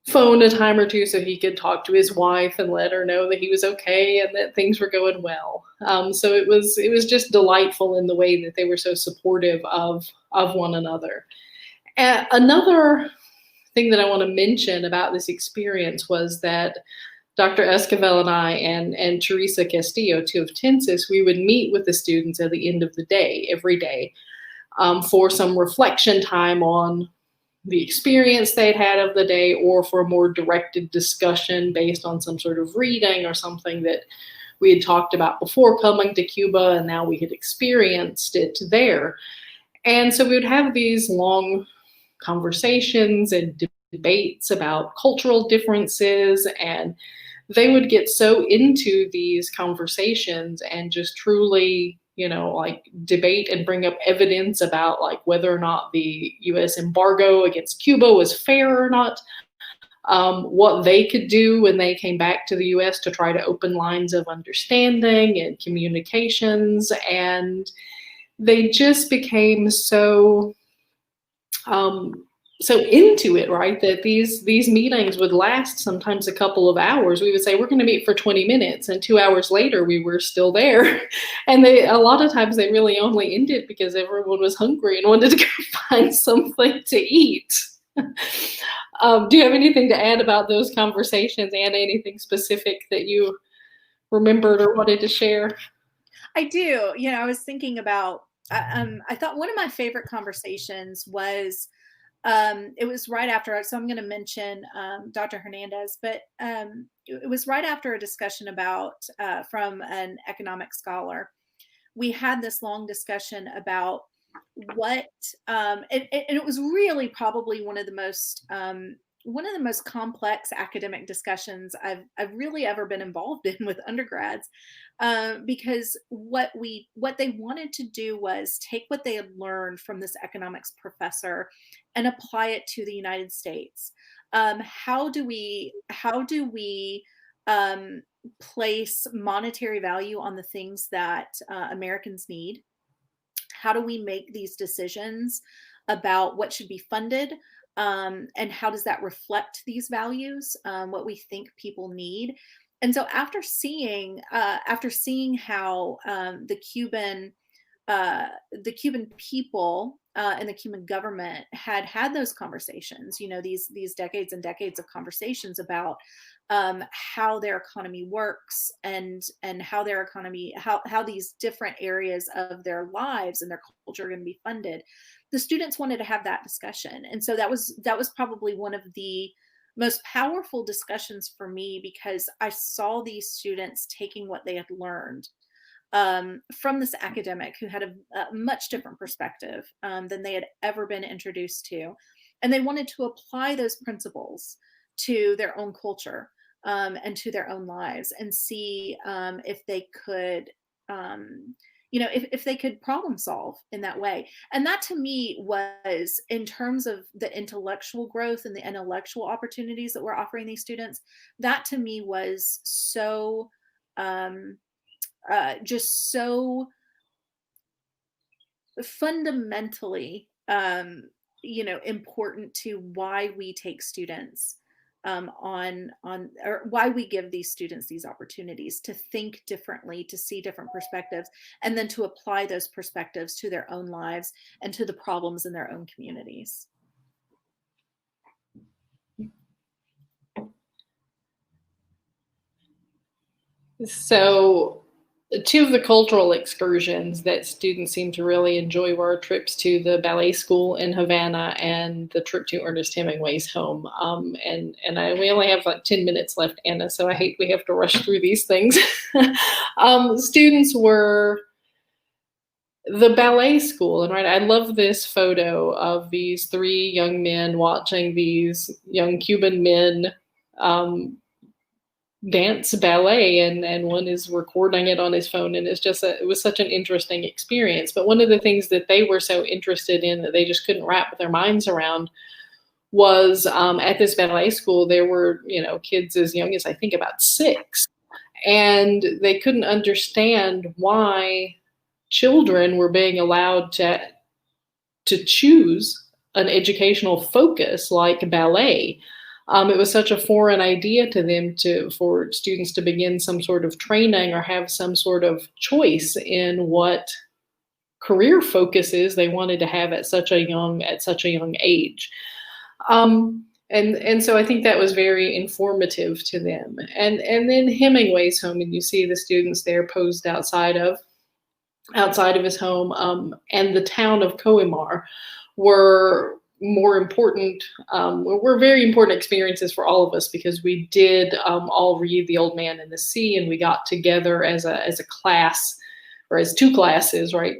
S2: phone a time or two so he could talk to his wife and let her know that he was okay and that things were going well. So it was just delightful in the way that they were so supportive of one another. Another thing that I want to mention about this experience was that Dr. Esquivel and I and Teresa Castillo, two of Tensis, we would meet with the students at the end of the day, every day, for some reflection time on the experience they'd had of the day, or for a more directed discussion based on some sort of reading or something that we had talked about before coming to Cuba, and now we had experienced it there. And so we would have these long conversations and debates about cultural differences, and they would get so into these conversations and just truly, like debate and bring up evidence about like whether or not the US embargo against Cuba was fair or not, what they could do when they came back to the US to try to open lines of understanding and communications. And they just became so so into it, right? That these meetings would last sometimes a couple of hours. We would say, we're going to meet for 20 minutes. And 2 hours later, we were still there. And a lot of times they really only ended because everyone was hungry and wanted to go find something to eat. Do you have anything to add about those conversations, Anna? Anything specific that you remembered or wanted to share?
S1: I do. I was thinking about, I thought one of my favorite conversations was, it was right after, so I'm going to mention Dr. Hernandez, but it was right after a discussion about, from an economic scholar. We had this long discussion about what, and it was really probably one of the most complex academic discussions I've really ever been involved in with undergrads, because what they wanted to do was take what they had learned from this economics professor and apply it to the United States. How do we place monetary value on the things that Americans need? How do we make these decisions about what should be funded? And how does that reflect these values, what we think people need? And so after seeing how the Cuban people and the Cuban government had those conversations, these decades and decades of conversations about how their economy works, and how their economy, how these different areas of their lives and their culture are going to be funded. The students wanted to have that discussion, and so that was probably one of the most powerful discussions for me, because I saw these students taking what they had learned from this academic who had a much different perspective than they had ever been introduced to. And they wanted to apply those principles to their own culture and to their own lives, and see if they could, if they could problem solve in that way. And that to me was, in terms of the intellectual growth and the intellectual opportunities that we're offering these students, that to me was so just so fundamentally important to why we take students or why we give these students these opportunities to think differently, to see different perspectives, and then to apply those perspectives to their own lives and to the problems in their own communities.
S2: So, two of the cultural excursions that students seem to really enjoy were our trips to the ballet school in Havana and the trip to Ernest Hemingway's home. We only have like 10 minutes left, Anna, so I hate we have to rush through these things. Students were the ballet school, and right, I love this photo of these three young men watching these young Cuban men dance ballet, and one is recording it on his phone, and it was such an interesting experience. But one of the things that they were so interested in that they just couldn't wrap their minds around was at this ballet school there were kids as young as I think about 6, and they couldn't understand why children were being allowed to choose an educational focus like ballet. It was such a foreign idea to them for students to begin some sort of training or have some sort of choice in what career focuses they wanted to have at such a young age. And so I think that was very informative to them. And then Hemingway's home, and you see the students there posed outside of his home, and the town of Coimar were more important, were very important experiences for all of us because we did all read The Old Man and the Sea, and we got together as a class, or as two classes, right?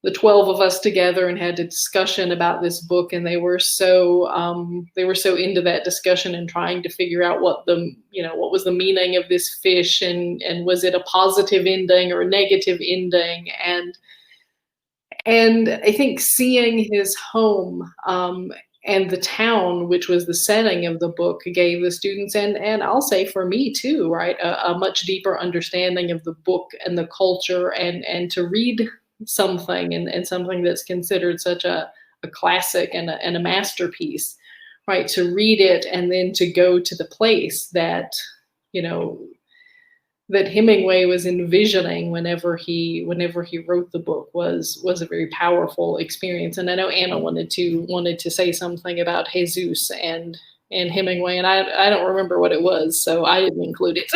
S2: The 12 of us together and had a discussion about this book, and they were so into that discussion and trying to figure out what was the meaning of this fish, and was it a positive ending or a negative ending, and I think seeing his home, and the town, which was the setting of the book, gave the students, and I'll say for me too, right, a much deeper understanding of the book and the culture, and to read something, and something that's considered such a classic and a masterpiece, right? To read it and then to go to the place that, you know, that Hemingway was envisioning whenever he wrote the book was a very powerful experience. And I know Anna wanted to say something about Jesus and Hemingway, and I don't remember what it was, so I didn't include it.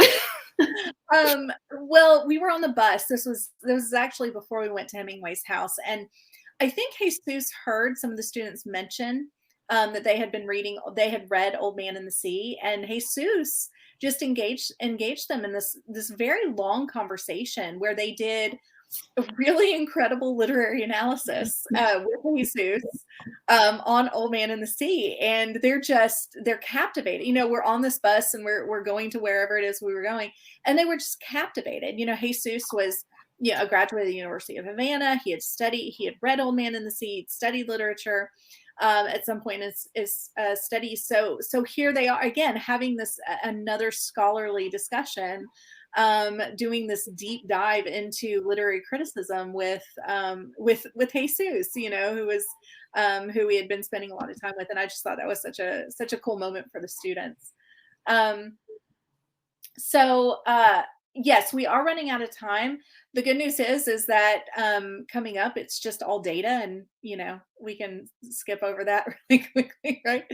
S1: Well, we were on the bus. This was actually before we went to Hemingway's house, and I think Jesus heard some of the students mention that they had read Old Man and the Sea, and Jesus just engaged them in this very long conversation where they did a really incredible literary analysis with Jesus on Old Man and the Sea, and they're captivated. You know, we're on this bus and we're going to wherever it is we were going, and they were just captivated. You know, Jesus was a graduate of the University of Havana. He had read Old Man and the Sea, he'd studied literature at some point in his studies. So here they are again having this another scholarly discussion, doing this deep dive into literary criticism with Jesus, you know, who we had been spending a lot of time with, and I just thought that was such a cool moment for the students. Um, so yes, we are running out of time. The good news is that coming up, it's just all data, and you know we can skip over that really quickly, right?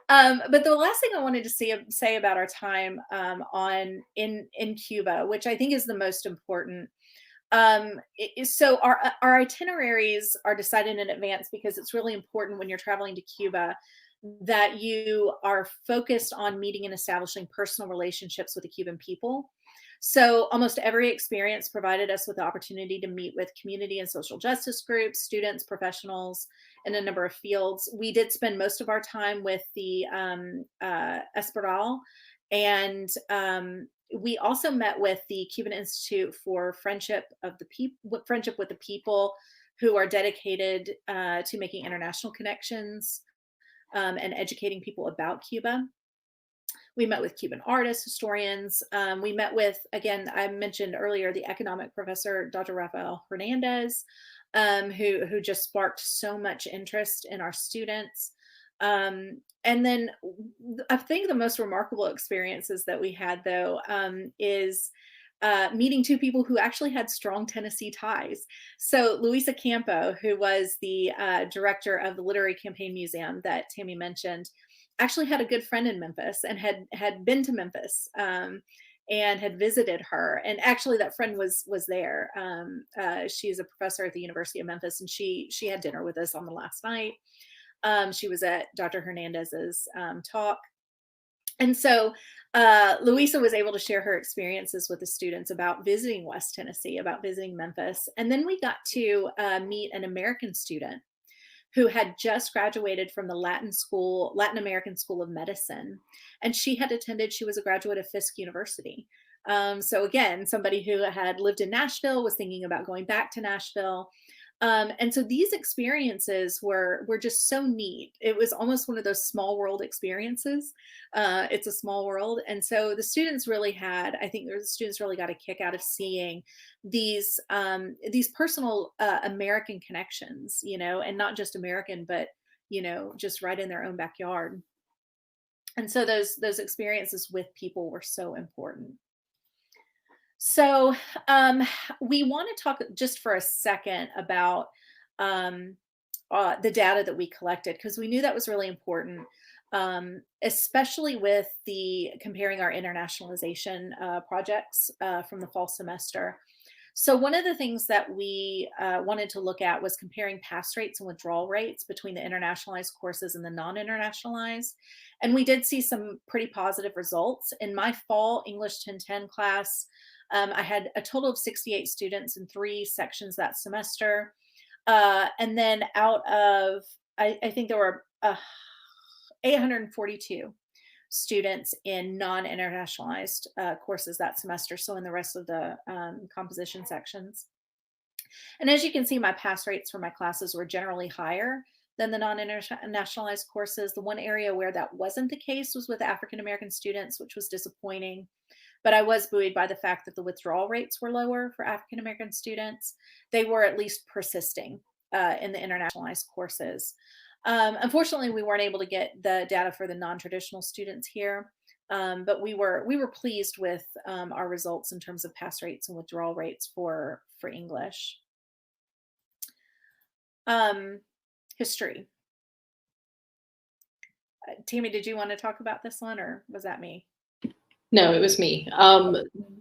S1: But the last thing I wanted to say about our time in Cuba, which I think is the most important. So our itineraries are decided in advance because it's really important when you're traveling to Cuba that you are focused on meeting and establishing personal relationships with the Cuban people. So almost every experience provided us with the opportunity to meet with community and social justice groups, students, professionals in a number of fields. We did spend most of our time with the Esperal, and we also met with the Cuban Institute for Friendship with the People, who are dedicated to making international connections and educating people about Cuba. We met with Cuban artists, historians. We met with, again, I mentioned earlier, the economic professor, Dr. Rafael Hernandez, who just sparked so much interest in our students. And then I think the most remarkable experiences that we had, though, is meeting two people who actually had strong Tennessee ties. So Luisa Campo, who was the director of the Literary Campaign Museum that Tammy mentioned, actually had a good friend in Memphis and had been to Memphis and had visited her. And actually, that friend was there. She's a professor at the University of Memphis, and she had dinner with us on the last night. She was at Dr. Hernandez's talk. And so Louisa was able to share her experiences with the students about visiting West Tennessee, about visiting Memphis. And then we got to meet an American student who had just graduated from the Latin American School of Medicine. And she was a graduate of Fisk University. So again, somebody who had lived in Nashville, was thinking about going back to Nashville. And so these experiences were just so neat. It was almost one of those small world experiences. It's a small world. And so the students really I think the students really got a kick out of seeing these personal American connections, you know, and not just American, but, you know, just right in their own backyard. And so those experiences with people were so important. So we want to talk just for a second about um, the data that we collected, because we knew that was really important, especially with the comparing our internationalization projects from the fall semester. So one of the things that we wanted to look at was comparing pass rates and withdrawal rates between the internationalized courses and the non-internationalized. And we did see some pretty positive results. In my fall English 1010 class, I had a total of 68 students in 3 sections that semester. And then out of, I think there were 842 students in non-internationalized courses that semester, so in the rest of the composition sections. And as you can see, my pass rates for my classes were generally higher than the non-internationalized courses. The one area where that wasn't the case was with African American students, which was disappointing. But I was buoyed by the fact that the withdrawal rates were lower for African American students. They were at least persisting in the internationalized courses. Unfortunately, we weren't able to get the data for the non-traditional students here, but we were pleased with our results in terms of pass rates and withdrawal rates for English. History. Tammy, did you want to talk about this one, or was that me?
S2: No, it was me.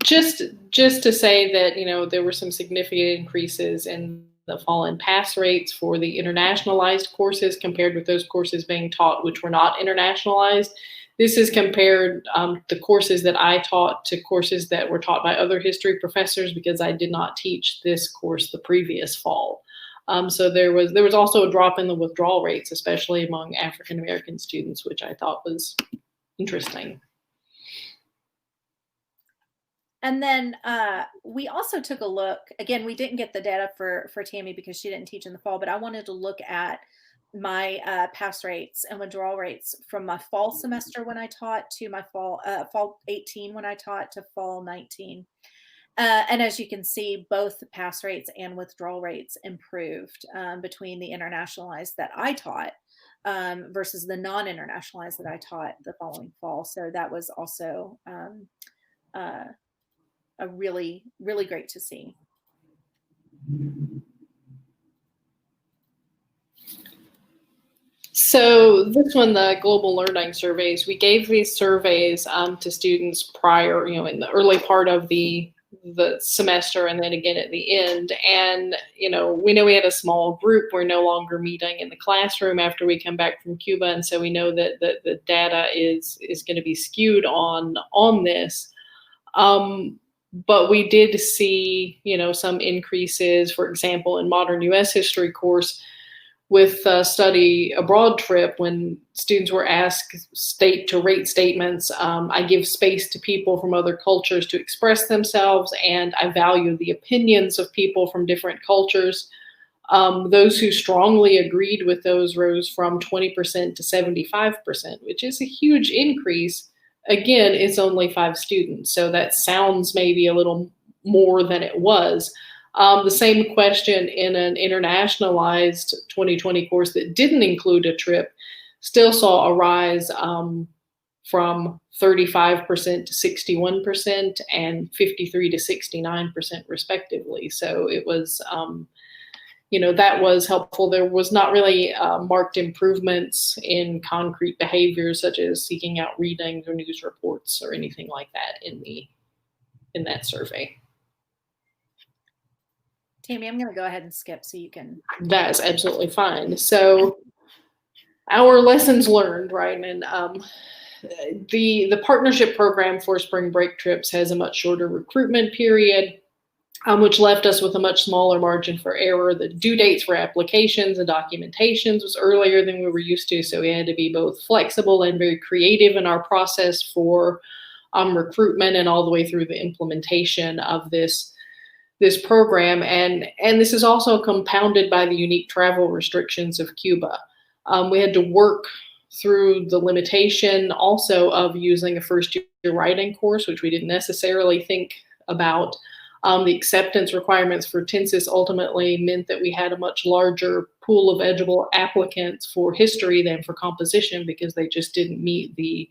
S2: Just to say that, you know, there were some significant increases in the fall in pass rates for the internationalized courses compared with those courses being taught which were not internationalized. This is compared the courses that I taught to courses that were taught by other history professors, because I did not teach this course the previous fall. So there was also a drop in the withdrawal rates, especially among African American students, which I thought was interesting.
S1: And then we also took a look, again, we didn't get the data for Tammy because she didn't teach in the fall, but I wanted to look at my pass rates and withdrawal rates from my fall semester when I taught to my fall 18 when I taught to fall 19. And as you can see, both the pass rates and withdrawal rates improved between the internationalized that I taught versus the non-internationalized that I taught the following fall. So that was also a really, really great to see.
S2: So this one, the global learning surveys, we gave these surveys to students prior, you know, in the early part of the semester, and then again at the end. And, you know we had a small group. We're no longer meeting in the classroom after we come back from Cuba, and so we know that the data is going to be skewed on this. But we did see, some increases, for example, in modern U.S. history course with a study abroad trip, when students were asked to rate statements. I give space to people from other cultures to express themselves, and I value the opinions of people from different cultures. Those who strongly agreed with those rose from 20% to 75%, which is a huge increase. Again, it's only 5 students, so that sounds maybe a little more than it was. The same question in an internationalized 2020 course that didn't include a trip still saw a rise from 35% to 61% and 53 to 69% respectively. So it was, that was helpful. There was not really marked improvements in concrete behaviors such as seeking out readings or news reports or anything like that in that survey.
S1: Tammy, I'm going to go ahead and skip so you can.
S2: That's absolutely fine. So our lessons learned, right? And the partnership program for spring break trips has a much shorter recruitment period, which left us with a much smaller margin for error. The due dates for applications and documentations was earlier than we were used to, so we had to be both flexible and very creative in our process for recruitment and all the way through the implementation of this program. And this is also compounded by the unique travel restrictions of Cuba. We had to work through the limitation also of using a first-year writing course, which we didn't necessarily think about. The acceptance requirements for Tensis ultimately meant that we had a much larger pool of eligible applicants for history than for composition because they just didn't meet the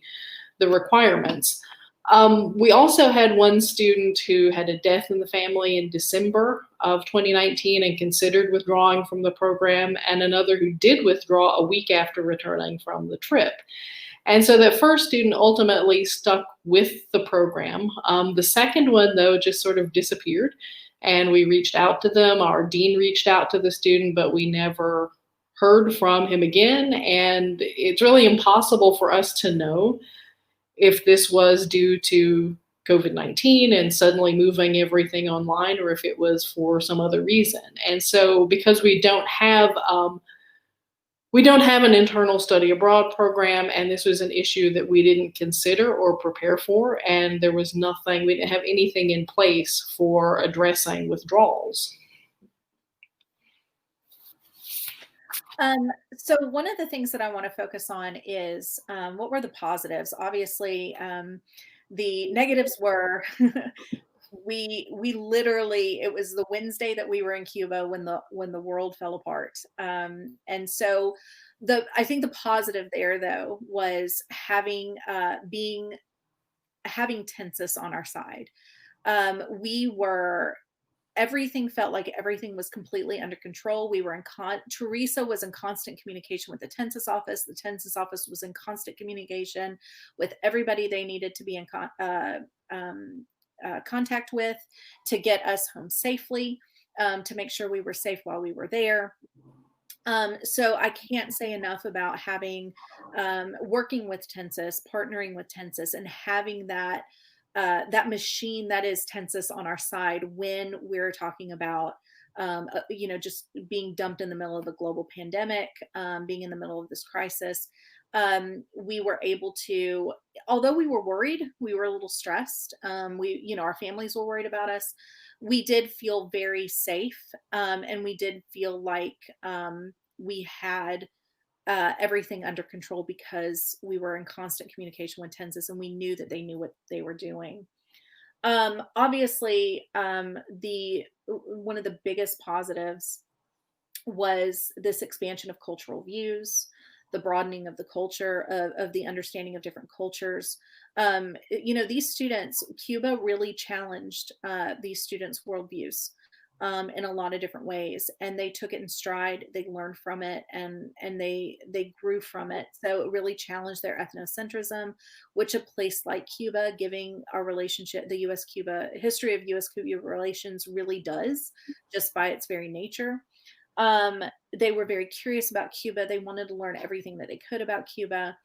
S2: requirements. We also had one student who had a death in the family in December of 2019 and considered withdrawing from the program, and another who did withdraw a week after returning from the trip. And so that first student ultimately stuck with the program. The second one, though, just sort of disappeared. And we reached out to them. Our dean reached out to the student, but we never heard from him again. And it's really impossible for us to know if this was due to COVID-19 and suddenly moving everything online, or if it was for some other reason. And so because we don't have an internal study abroad program, and this was an issue that we didn't consider or prepare for, and there was nothing, we didn't have anything in place for addressing withdrawals.
S1: So one of the things that I want to focus on is what were the positives? Obviously, the negatives were we literally, it was the Wednesday that we were in Cuba when the world fell apart. And so I think the positive there though was having having Tensis on our side. Everything felt like everything was completely under control. We were Teresa was in constant communication with the Tensis office. The Tensis office was in constant communication with everybody they needed to be in contact with to get us home safely, to make sure we were safe while we were there. So I can't say enough about having, working with Tensis, partnering with Tensis, and having that machine that is Tensis on our side when we're talking about, just being dumped in the middle of a global pandemic, being in the middle of this crisis. We were able to, although we were worried, we were a little stressed. Our families were worried about us. We did feel very safe. And we did feel like, we had, everything under control because we were in constant communication with Tensis and we knew that they knew what they were doing. Obviously, one of the biggest positives was this expansion of cultural views, the broadening of the culture, of the understanding of different cultures. These students, Cuba really challenged these students' worldviews in a lot of different ways, and they took it in stride. They learned from it, and they grew from it. So it really challenged their ethnocentrism, which a place like Cuba, giving our relationship, the U.S.-Cuba history of U.S.-Cuba relations, really does, just by its very nature. They were very curious about Cuba. They wanted to learn everything that they could about Cuba.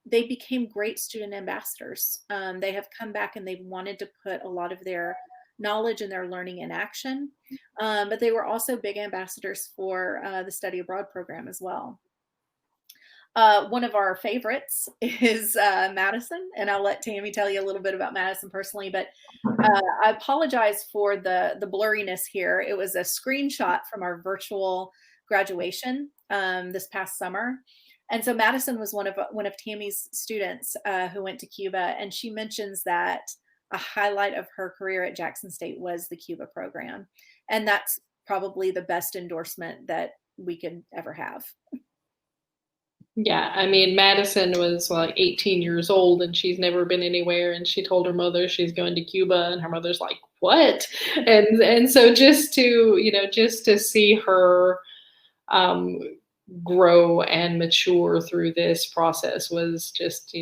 S1: They became great student ambassadors. They have come back and they've wanted to put a lot of their knowledge and their learning in action. But they were also big ambassadors for the study abroad program as well. One of our favorites is Madison, and I'll let Tammy tell you a little bit about Madison personally, but I apologize for the blurriness here. It was a screenshot from our virtual graduation this past summer. And so Madison was one of Tammy's students who went to Cuba, and she mentions that a highlight of her career at Jackson State was the Cuba program. And that's probably the best endorsement that we could ever have.
S2: Yeah, I mean, Madison was like 18 years old and she's never been anywhere, and she told her mother she's going to Cuba, and her mother's like, "What?" And so just to see her grow and mature through this process was just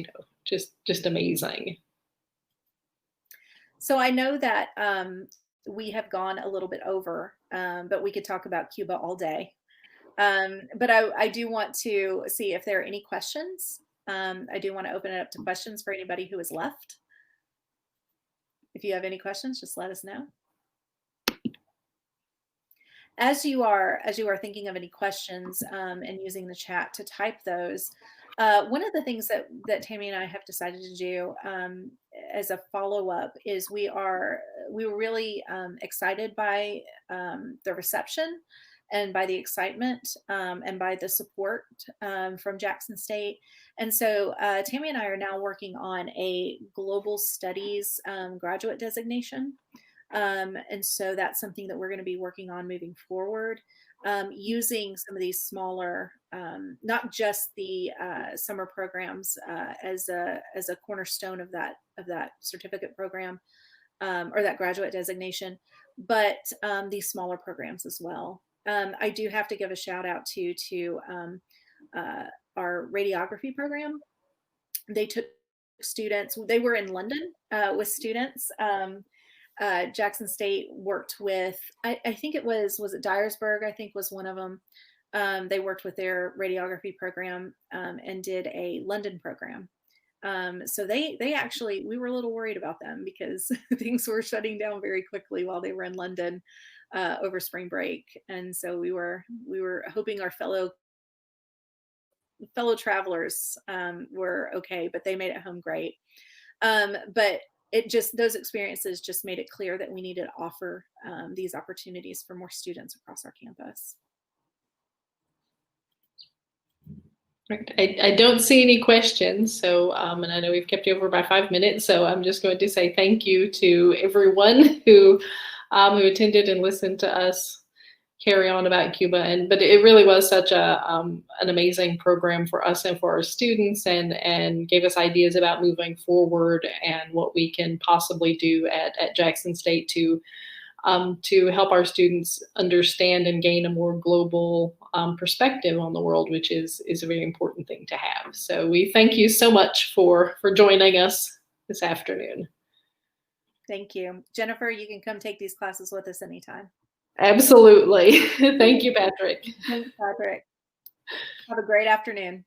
S2: amazing.
S1: So I know that we have gone a little bit over, but we could talk about Cuba all day. But I do want to see if there are any questions. I do want to open it up to questions for anybody who is left. If you have any questions, just let us know. As you are thinking of any questions and using the chat to type those, one of the things that Tammy and I have decided to do as a follow-up is we were really excited by the reception and by the excitement, and by the support from Jackson State. And so Tammy and I are now working on a global studies graduate designation. And so that's something that we're going to be working on moving forward, using some of these smaller, not just the summer programs as a cornerstone of that certificate program, or that graduate designation, but these smaller programs as well. I do have to give a shout out to our radiography program. They took students. They were in London with students. Jackson State worked with, I think was it Dyersburg, I think was one of them. They worked with their radiography program and did a London program. So they actually, we were a little worried about them because things were shutting down very quickly while they were in London over spring break. And so we were hoping our fellow travelers were okay, but they made it home great. But those experiences just made it clear that we needed to offer these opportunities for more students across our campus.
S2: Right. I don't see any questions, so and I know we've kept you over by 5 minutes, so I'm just going to say thank you to everyone who attended and listened to us carry on about Cuba. But it really was such an amazing program for us and for our students, and gave us ideas about moving forward and what we can possibly do at Jackson State to help our students understand and gain a more global perspective on the world, which is a very important thing to have. So we thank you so much for joining us this afternoon.
S1: Thank you. Jennifer, you can come take these classes with us anytime.
S2: Absolutely. Thank you, Patrick.
S1: Thanks, Patrick. Have a great afternoon.